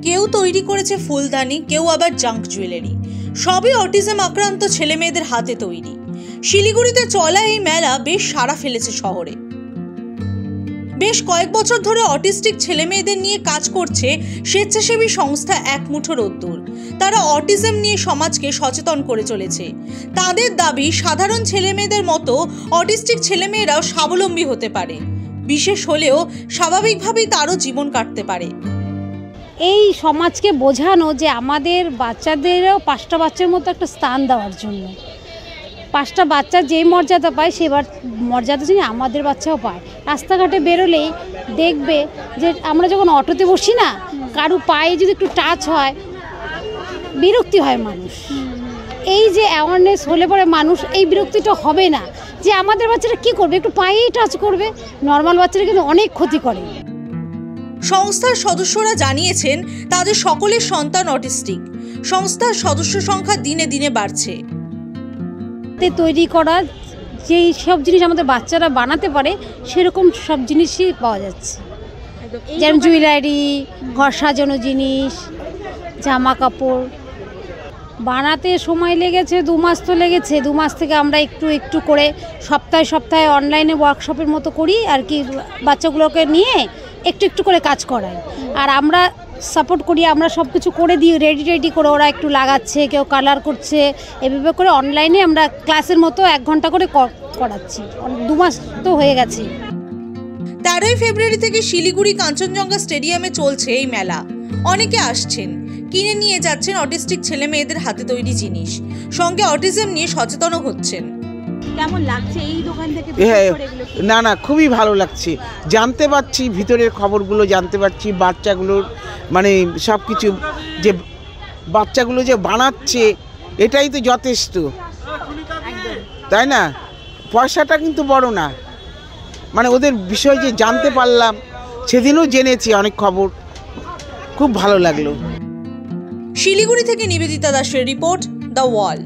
কেউ তৈরি করেছে ফুলদানি, কেউ আবার জাঙ্ক জুয়েলারি। সবই অটিজম আক্রান্ত ছেলে মেয়েদের হাতে তৈরি। শিলিগুড়িতে চলা এই মেলা বেশ সাড়া ফেলেছে শহরে। বেশ কয়েক বছর ধরে অটিস্টিক ছেলে মেয়েদের নিয়ে কাজ করছে স্বেচ্ছাসেবী সংস্থা এক মুঠো রোদ্দুর। তারা অটিজম নিয়ে সমাজকে সচেতন করে চলেছে। তাদের দাবি, সাধারণ ছেলে মেয়েদের মতো অটিস্টিক ছেলেমেয়েরাও স্বাবলম্বী হতে পারে, বিশেষ হলেও স্বাভাবিকভাবেই তারও জীবন কাটতে পারে। এই সমাজকে বোঝানো যে আমাদের বাচ্চাদেরও 5টা বাচ্চার মতো একটা স্থান দেওয়ার জন্য। 5টা বাচ্চা যেই মর্যাদা পায় সেই মর্যাদা যেন আমাদের বাচ্চাও পায়। রাস্তাঘাটে বেরোলেই দেখবে যে আমরা যখন অটোতে বসি না, কারো পায়ে যদি একটু টাচ হয় বিরক্তি হয় মানুষ। এই যে অ্যাওয়ারনেস হলে পরে মানুষ এই বিরক্তিটা হবে না যে আমাদের বাচ্চারা কি করবে, একটু পায়েই টাচ করবে। নর্মাল বাচ্চারা কিন্তু অনেক ক্ষতি করে। সংস্থার সদস্যরা জানিয়েছেন তাদের সকলের সন্তান অটিস্টিক। সংস্থার সদস্য সংখ্যা দিনে দিনে বাড়ছে। তৈরি করা যেই সব জিনিস আমাদের বাচ্চারা বানাতে পারে সেরকম সব জিনিসই পাওয়া যাচ্ছে, যেমন জুয়েলারি, ঘর সাজানো জিনিস, জামা কাপড়। বানাতে সময় লেগেছে 2 মাস তো লেগেছে। 2 মাস থেকে আমরা একটু একটু করে সপ্তাহে সপ্তাহে অনলাইনে ওয়ার্কশপের মতো করি আর কি, বাচ্চাগুলোকে নিয়ে একটু একটু করে কাজ করাই। আর আমরা সাপোর্ট করি, আমরা সব কিছু করে দিই, রেডি করে ওরা একটু লাগাচ্ছে, কেউ কালার করছে। এভাবে করে অনলাইনে আমরা ক্লাসের মতো 1 ঘন্টা করে করাচ্ছি। 2 মাস তো হয়ে গেছে। 13ই ফেব্রুয়ারি থেকে শিলিগুড়ি কাঞ্চনজঙ্ঘা স্টেডিয়ামে চলছে এই মেলা। অনেকে আসছেন, কিনে নিয়ে যাচ্ছেন অটিস্টিক ছেলে মেয়েদের হাতে তৈরি জিনিস, সঙ্গে অটিজম নিয়ে সচেতনও হচ্ছেন। কেমন লাগছে এই দোকান থেকে? না খুবই ভালো লাগছে। জানতে পারছি, ভিতরের খবরগুলো জানতে পারছি, বাচ্চাগুলোর মানে সব কিছু যে বাচ্চাগুলো যে বানাচ্ছে এটাই তো যথেষ্ট, তাই না? পয়সাটা কিন্তু বড় না, মানে ওদের বিষয় যে জানতে পারলাম, সেদিনও জেনেছি অনেক খবর, খুব ভালো লাগলো। শিলিগুড়ি থেকে নিবেদিতা দাসের রিপোর্ট, দ্য ওয়াল।